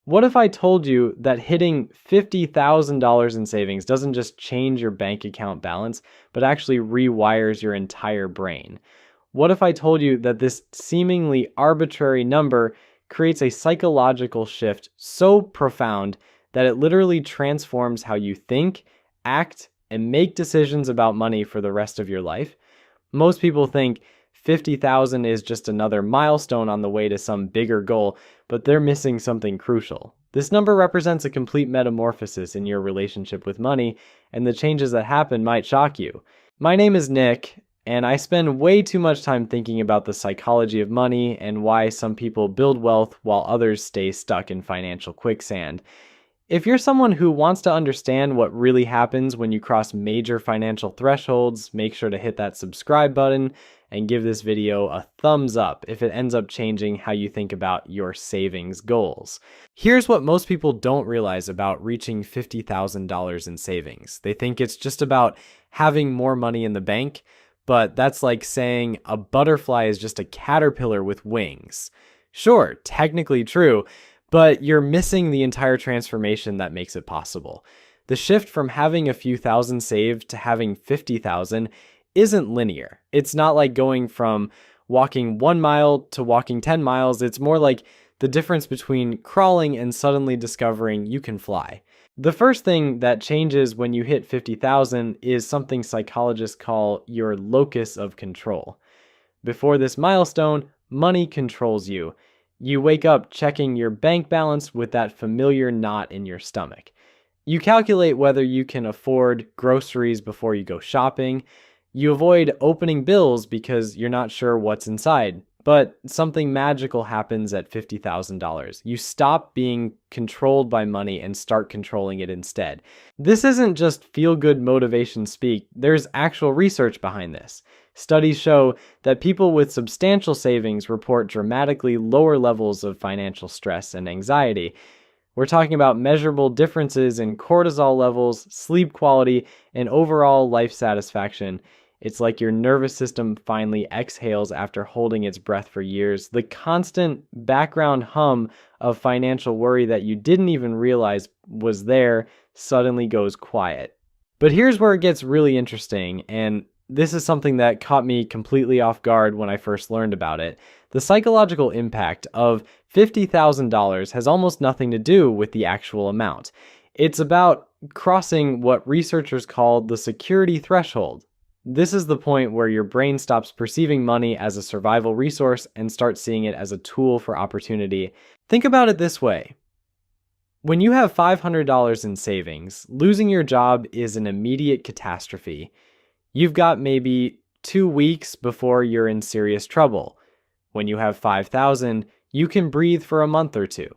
What if I told you that hitting $50,000 in savings doesn't just change your bank account balance, but actually rewires your entire brain? What if I told you that this seemingly arbitrary number creates a psychological shift so profound that it literally transforms how you think, act, and make decisions about money for the rest of your life? Most people think 50,000 is just another milestone on the way to some bigger goal, but they're missing something crucial. This number represents a complete metamorphosis in your relationship with money, and the changes that happen might shock you. My name is Nick, and I spend way too much time thinking about the psychology of money and why some people build wealth while others stay stuck in financial quicksand. If you're someone who wants to understand what really happens when you cross major financial thresholds, make sure to hit that subscribe button and give this video a thumbs up if it ends up changing how you think about your savings goals. Here's what most people don't realize about reaching $50,000 in savings. They think it's just about having more money in the bank, but that's like saying a butterfly is just a caterpillar with wings. Sure, technically true, but you're missing the entire transformation that makes it possible. The shift from having a few thousand saved to having 50,000 isn't linear. It's not like going from walking 1 mile to walking 10 miles. It's more like the difference between crawling and suddenly discovering you can fly. The first thing that changes when you hit 50,000 is something psychologists call your locus of control. Before this milestone, money controls you. You wake up checking your bank balance with that familiar knot in your stomach. You calculate whether you can afford groceries before you go shopping. You avoid opening bills because you're not sure what's inside. But something magical happens at $50,000. You stop being controlled by money and start controlling it instead. This isn't just feel-good motivation speak. There's actual research behind this. Studies show that people with substantial savings report dramatically lower levels of financial stress and anxiety. We're talking about measurable differences in cortisol levels, sleep quality, and overall life satisfaction. It's like your nervous system finally exhales after holding its breath for years. The constant background hum of financial worry that you didn't even realize was there suddenly goes quiet. But here's where it gets really interesting, and this is something that caught me completely off guard when I first learned about it. The psychological impact of $50,000 has almost nothing to do with the actual amount. It's about crossing what researchers call the security threshold. This is the point where your brain stops perceiving money as a survival resource and starts seeing it as a tool for opportunity. Think about it this way. When you have $500 in savings, losing your job is an immediate catastrophe. You've got maybe 2 weeks before you're in serious trouble. When you have 5,000, you can breathe for a month or two.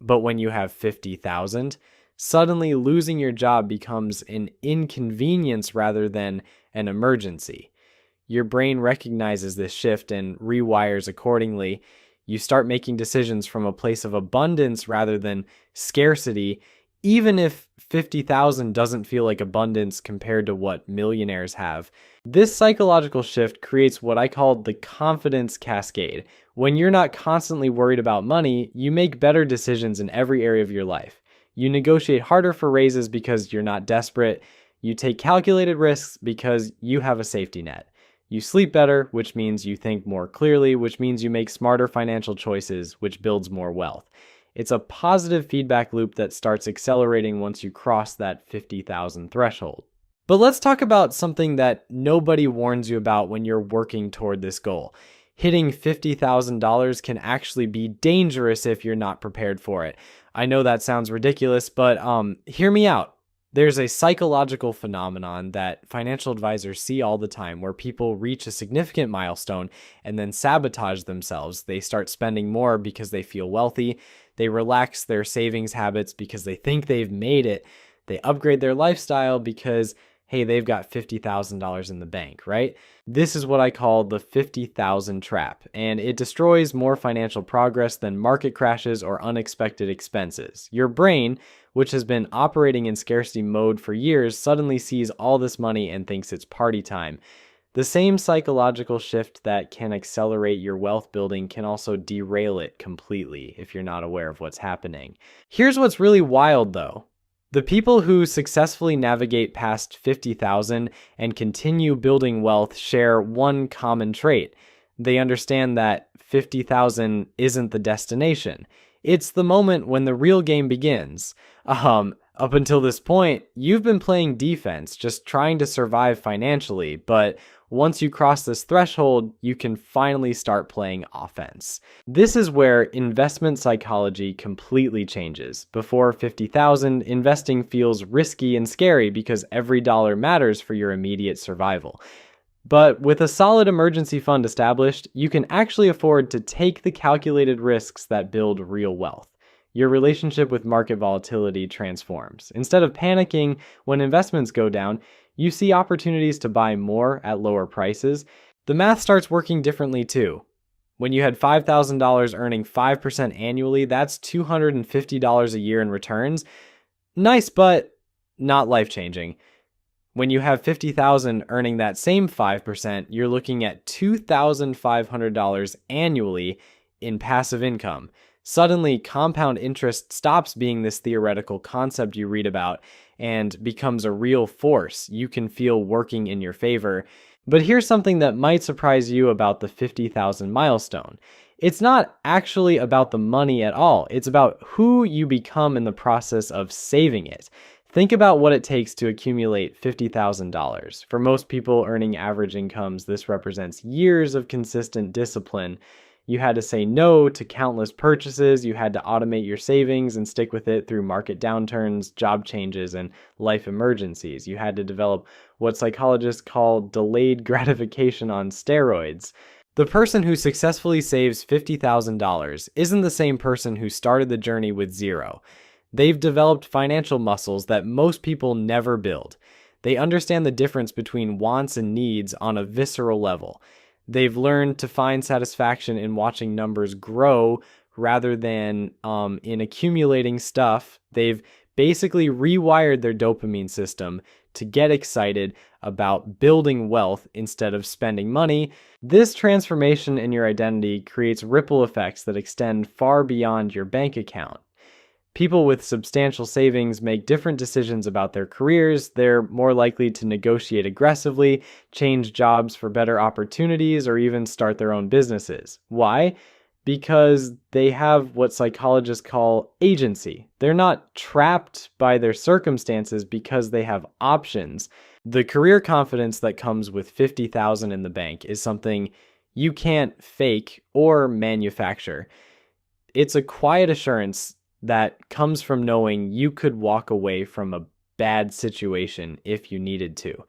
But when you have 50,000, suddenly losing your job becomes an inconvenience rather than an emergency. Your brain recognizes this shift and rewires accordingly. You start making decisions from a place of abundance rather than scarcity, even if 50,000 doesn't feel like abundance compared to what millionaires have. This psychological shift creates what I call the confidence cascade. When you're not constantly worried about money, you make better decisions in every area of your life. You negotiate harder for raises because you're not desperate. You take calculated risks because you have a safety net. You sleep better, which means you think more clearly, which means you make smarter financial choices, which builds more wealth. It's a positive feedback loop that starts accelerating once you cross that 50,000 threshold. But let's talk about something that nobody warns you about when you're working toward this goal. Hitting $50,000 can actually be dangerous if you're not prepared for it. I know that sounds ridiculous, but hear me out. There's a psychological phenomenon that financial advisors see all the time where people reach a significant milestone and then sabotage themselves. They start spending more because they feel wealthy. They relax their savings habits because they think they've made it. They upgrade their lifestyle because, hey, they've got $50,000 in the bank, right? This is what I call the 50,000 trap, and it destroys more financial progress than market crashes or unexpected expenses. Your brain, which has been operating in scarcity mode for years, suddenly sees all this money and thinks it's party time. The same psychological shift that can accelerate your wealth building can also derail it completely if you're not aware of what's happening. Here's what's really wild though. The people who successfully navigate past 50,000 and continue building wealth share one common trait. They understand that 50,000 isn't the destination. It's the moment when the real game begins. Up until this point, you've been playing defense, just trying to survive financially, but once you cross this threshold, you can finally start playing offense. This is where investment psychology completely changes. Before 50,000, investing feels risky and scary because every dollar matters for your immediate survival. But with a solid emergency fund established, you can actually afford to take the calculated risks that build real wealth. Your relationship with market volatility transforms. Instead of panicking when investments go down, you see opportunities to buy more at lower prices. The math starts working differently too. When you had $5,000 earning 5% annually, that's $250 a year in returns. Nice, but not life-changing. When you have 50,000 earning that same 5%, you're looking at $2,500 annually in passive income. Suddenly, compound interest stops being this theoretical concept you read about and becomes a real force you can feel working in your favor. But here's something that might surprise you about the 50,000 milestone. It's not actually about the money at all. It's about who you become in the process of saving it. Think about what it takes to accumulate $50,000. For most people earning average incomes, this represents years of consistent discipline. You had to say no to countless purchases, you had to automate your savings and stick with it through market downturns, job changes, and life emergencies. You had to develop what psychologists call delayed gratification on steroids. The person who successfully saves $50,000 isn't the same person who started the journey with zero. They've developed financial muscles that most people never build. They understand the difference between wants and needs on a visceral level. They've learned to find satisfaction in watching numbers grow rather than in accumulating stuff. They've basically rewired their dopamine system to get excited about building wealth instead of spending money. This transformation in your identity creates ripple effects that extend far beyond your bank account. People with substantial savings make different decisions about their careers. They're more likely to negotiate aggressively, change jobs for better opportunities, or even start their own businesses. Why? Because they have what psychologists call agency. They're not trapped by their circumstances because they have options. The career confidence that comes with 50,000 in the bank is something you can't fake or manufacture. It's a quiet assurance that comes from knowing you could walk away from a bad situation if you needed to.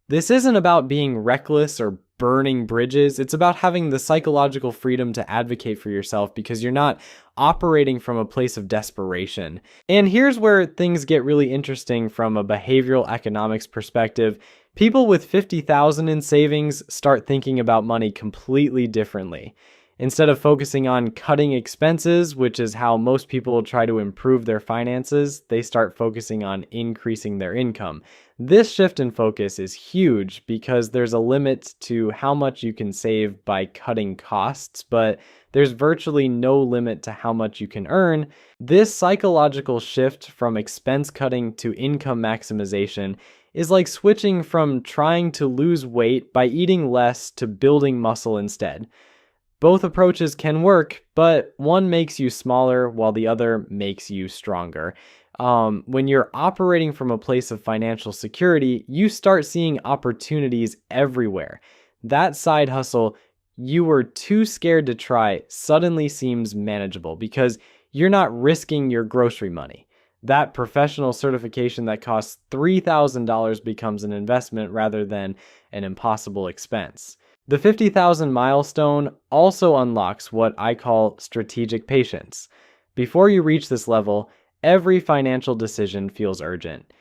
This isn't about being reckless or burning bridges. It's about having the psychological freedom to advocate for yourself because you're not operating from a place of desperation. And here's where things get really interesting from a behavioral economics perspective. People with 50,000 in savings start thinking about money completely differently. Instead of focusing on cutting expenses, which is how most people try to improve their finances, they start focusing on increasing their income. This shift in focus is huge because there's a limit to how much you can save by cutting costs, but there's virtually no limit to how much you can earn. This psychological shift from expense cutting to income maximization is like switching from trying to lose weight by eating less to building muscle instead. Both approaches can work, but one makes you smaller while the other makes you stronger. When you're operating from a place of financial security, you start seeing opportunities everywhere. That side hustle you were too scared to try suddenly seems manageable because you're not risking your grocery money. That professional certification that costs $3,000 becomes an investment rather than an impossible expense. The 50,000 milestone also unlocks what I call strategic patience. Before you reach this level, every financial decision feels urgent.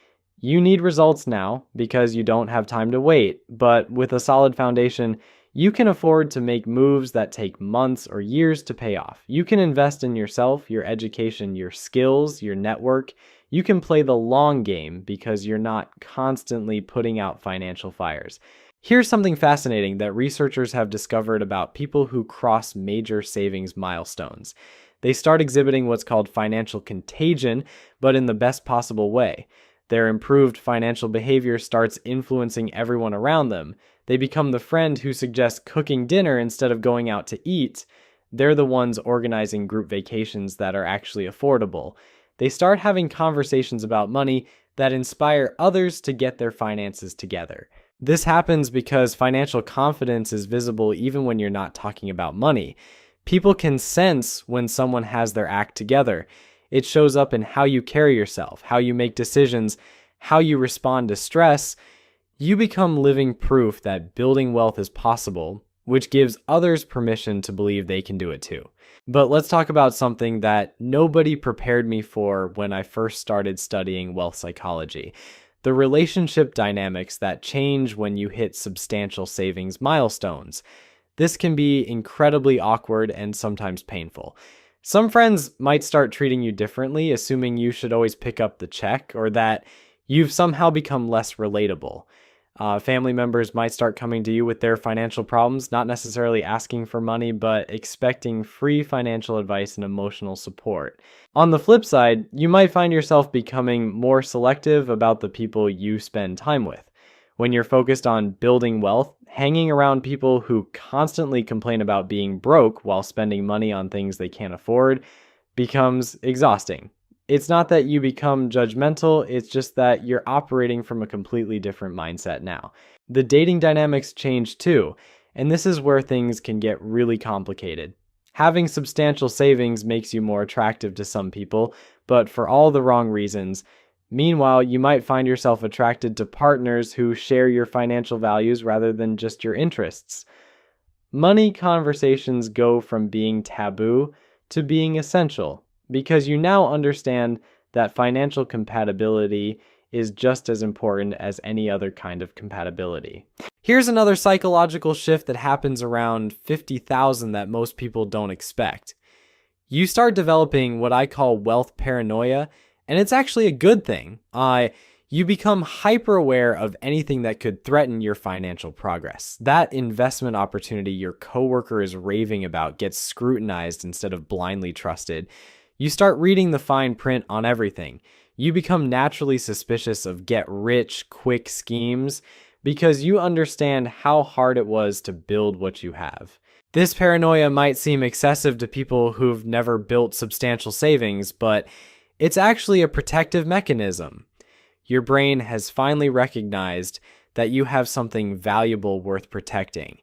You need results now because you don't have time to wait, but with a solid foundation, you can afford to make moves that take months or years to pay off. You can invest in yourself, your education, your skills, your network. You can play the long game because you're not constantly putting out financial fires. Here's something fascinating that researchers have discovered about people who cross major savings milestones. They start exhibiting what's called financial contagion, but in the best possible way. Their improved financial behavior starts influencing everyone around them. They become the friend who suggests cooking dinner instead of going out to eat. They're the ones organizing group vacations that are actually affordable. They start having conversations about money that inspire others to get their finances together. This happens because financial confidence is visible even when you're not talking about money. People can sense when someone has their act together. It shows up in how you carry yourself, how you make decisions, how you respond to stress. You become living proof that building wealth is possible, which gives others permission to believe they can do it too. But let's talk about something that nobody prepared me for when I first started studying wealth psychology: the relationship dynamics that change when you hit substantial savings milestones. This can be incredibly awkward and sometimes painful. Some friends might start treating you differently, assuming you should always pick up the check or that you've somehow become less relatable. Family members might start coming to you with their financial problems, not necessarily asking for money, but expecting free financial advice and emotional support. On the flip side, you might find yourself becoming more selective about the people you spend time with. When you're focused on building wealth, hanging around people who constantly complain about being broke while spending money on things they can't afford becomes exhausting. It's not that you become judgmental, it's just that you're operating from a completely different mindset now. The dating dynamics change too, and this is where things can get really complicated. Having substantial savings makes you more attractive to some people, but for all the wrong reasons. Meanwhile, you might find yourself attracted to partners who share your financial values rather than just your interests. Money conversations go from being taboo to being essential, because you now understand that financial compatibility is just as important as any other kind of compatibility. Here's another psychological shift that happens around 50,000 that most people don't expect. You start developing what I call wealth paranoia, and it's actually a good thing. You become hyper aware of anything that could threaten your financial progress. That investment opportunity your coworker is raving about gets scrutinized instead of blindly trusted. You start reading the fine print on everything. You become naturally suspicious of get-rich-quick schemes because you understand how hard it was to build what you have. This paranoia might seem excessive to people who've never built substantial savings, but it's actually a protective mechanism. Your brain has finally recognized that you have something valuable worth protecting.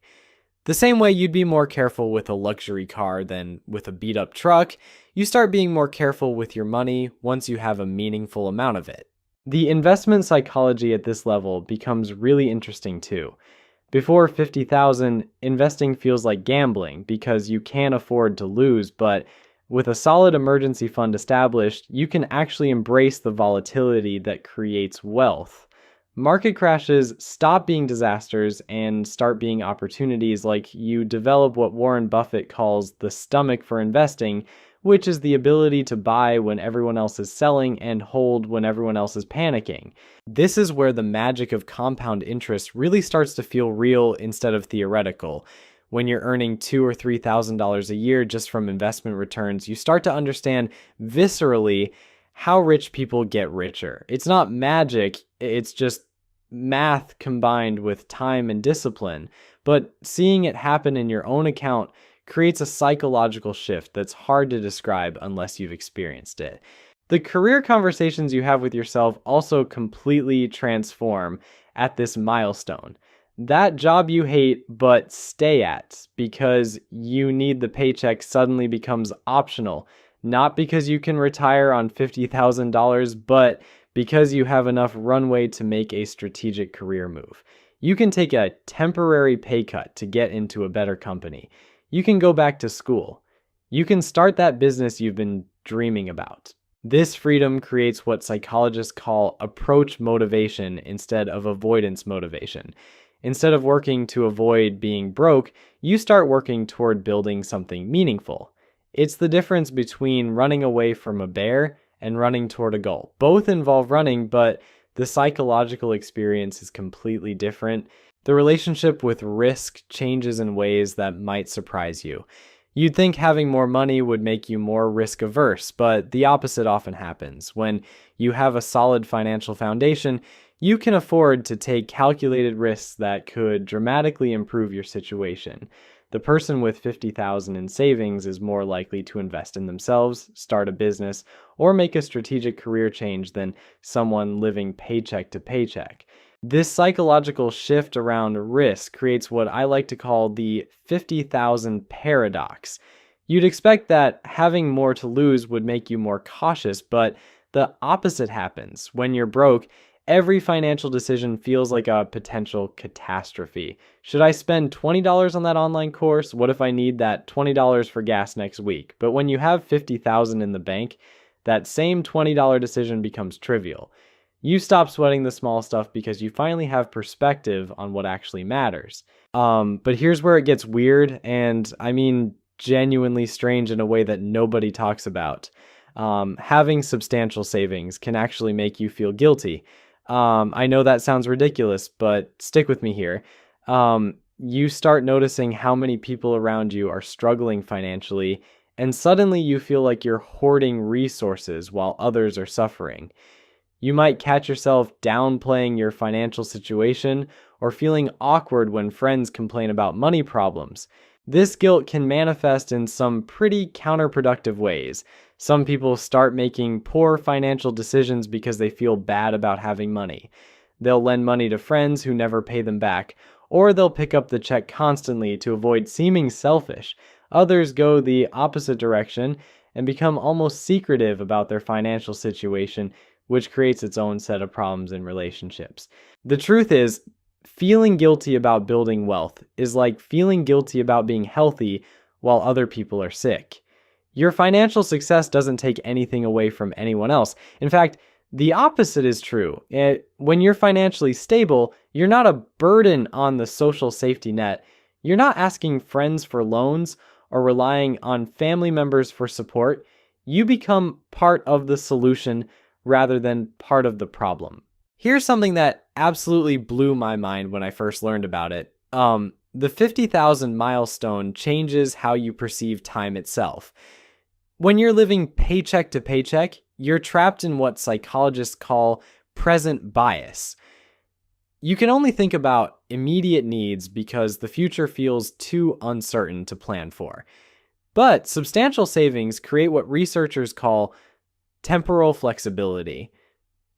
The same way you'd be more careful with a luxury car than with a beat-up truck, you start being more careful with your money once you have a meaningful amount of it. The investment psychology at this level becomes really interesting too. Before 50,000, investing feels like gambling because you can't afford to lose, but with a solid emergency fund established, you can actually embrace the volatility that creates wealth. Market crashes stop being disasters and start being opportunities. Like, you develop what Warren Buffett calls the stomach for investing, which is the ability to buy when everyone else is selling and hold when everyone else is panicking. This is where the magic of compound interest really starts to feel real instead of theoretical. When you're earning $2,000 or $3,000 a year just from investment returns, you start to understand viscerally how rich people get richer. It's not magic, it's just math combined with time and discipline. But seeing it happen in your own account creates a psychological shift that's hard to describe unless you've experienced it. The career conversations you have with yourself also completely transform at this milestone. That job you hate but stay at because you need the paycheck suddenly becomes optional, not because you can retire on $50,000, but because you have enough runway to make a strategic career move. You can take a temporary pay cut to get into a better company. You can go back to school. You can start that business you've been dreaming about. This freedom creates what psychologists call approach motivation instead of avoidance motivation. Instead of working to avoid being broke, you start working toward building something meaningful. It's the difference between running away from a bear and running toward a goal. Both involve running, but the psychological experience is completely different. The relationship with risk changes in ways that might surprise you. You'd think having more money would make you more risk averse, but the opposite often happens. When you have a solid financial foundation, you can afford to take calculated risks that could dramatically improve your situation. The person with 50,000 in savings is more likely to invest in themselves, start a business, or make a strategic career change than someone living paycheck to paycheck. This psychological shift around risk creates what I like to call the 50,000 paradox. You'd expect that having more to lose would make you more cautious, but the opposite happens. When you're broke, every financial decision feels like a potential catastrophe. Should I spend $20 on that online course? What if I need that $20 for gas next week? But when you have 50,000 in the bank, that same $20 decision becomes trivial. You stop sweating the small stuff because you finally have perspective on what actually matters. But here's where it gets weird, and I mean genuinely strange in a way that nobody talks about. Having substantial savings can actually make you feel guilty. I know that sounds ridiculous, but stick with me here. You start noticing how many people around you are struggling financially, and suddenly you feel like you're hoarding resources while others are suffering. You might catch yourself downplaying your financial situation or feeling awkward when friends complain about money problems. This guilt can manifest in some pretty counterproductive ways. Some people start making poor financial decisions because they feel bad about having money. They'll lend money to friends who never pay them back, or they'll pick up the check constantly to avoid seeming selfish. Others go the opposite direction and become almost secretive about their financial situation, which creates its own set of problems in relationships. The truth is, feeling guilty about building wealth is like feeling guilty about being healthy while other people are sick. Your financial success doesn't take anything away from anyone else. In fact, the opposite is true. When you're financially stable, you're not a burden on the social safety net. You're not asking friends for loans or relying on family members for support. You become part of the solution rather than part of the problem. Here's something that absolutely blew my mind when I first learned about it. The 50,000 milestone changes how you perceive time itself. When you're living paycheck to paycheck, you're trapped in what psychologists call present bias. You can only think about immediate needs because the future feels too uncertain to plan for. But substantial savings create what researchers call temporal flexibility.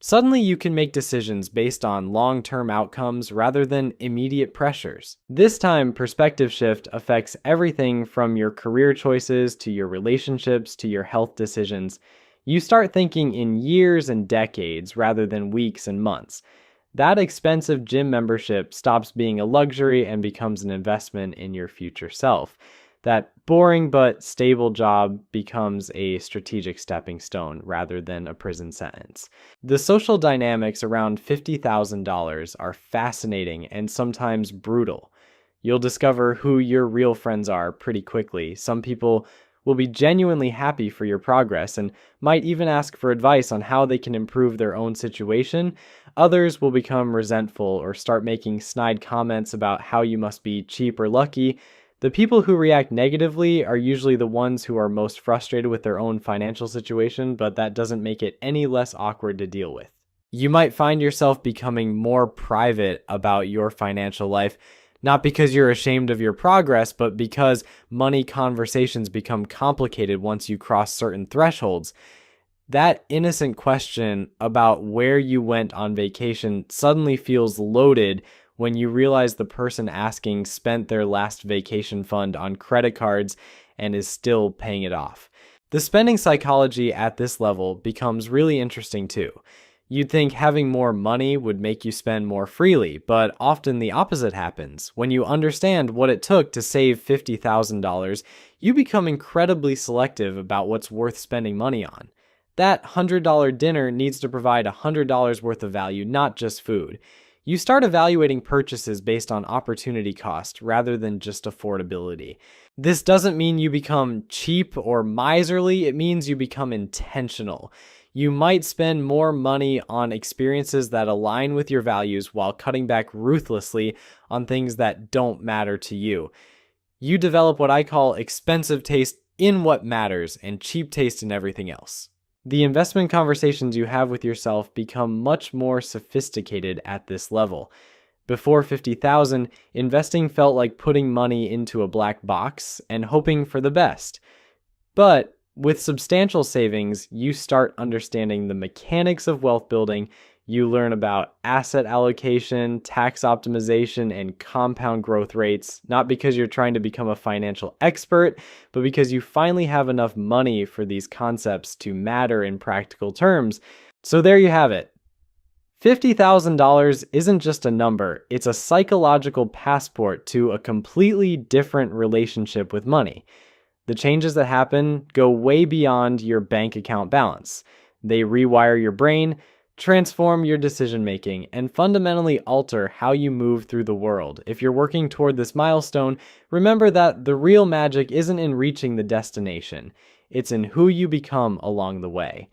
Suddenly you can make decisions based on long-term outcomes rather than immediate pressures. This time, perspective shift affects everything from your career choices to your relationships to your health decisions. You start thinking in years and decades rather than weeks and months. That expensive gym membership stops being a luxury and becomes an investment in your future self. That boring but stable job becomes a strategic stepping stone rather than a prison sentence. The social dynamics around $50,000 are fascinating and sometimes brutal. You'll discover who your real friends are pretty quickly. Some people will be genuinely happy for your progress and might even ask for advice on how they can improve their own situation. Others will become resentful or start making snide comments about how you must be cheap or lucky. The people who react negatively are usually the ones who are most frustrated with their own financial situation, but that doesn't make it any less awkward to deal with. You might find yourself becoming more private about your financial life, not because you're ashamed of your progress, but because money conversations become complicated once you cross certain thresholds. That innocent question about where you went on vacation suddenly feels loaded when you realize the person asking spent their last vacation fund on credit cards and is still paying it off. The spending psychology at this level becomes really interesting too. You'd think having more money would make you spend more freely, but often the opposite happens. When you understand what it took to save $50,000, you become incredibly selective about what's worth spending money on. That $100 dinner needs to provide $100 worth of value, not just food. You start evaluating purchases based on opportunity cost rather than just affordability. This doesn't mean you become cheap or miserly, it means you become intentional. You might spend more money on experiences that align with your values while cutting back ruthlessly on things that don't matter to you. You develop what I call expensive taste in what matters and cheap taste in everything else. The investment conversations you have with yourself become much more sophisticated at this level. Before 50,000, investing felt like putting money into a black box and hoping for the best. But with substantial savings, you start understanding the mechanics of wealth building. You learn about asset allocation, tax optimization, and compound growth rates, not because you're trying to become a financial expert, but because you finally have enough money for these concepts to matter in practical terms. So there you have it. $50,000 isn't just a number, it's a psychological passport to a completely different relationship with money. The changes that happen go way beyond your bank account balance. They rewire your brain, transform your decision making, and fundamentally alter how you move through the world. If you're working toward this milestone, remember that the real magic isn't in reaching the destination, it's in who you become along the way.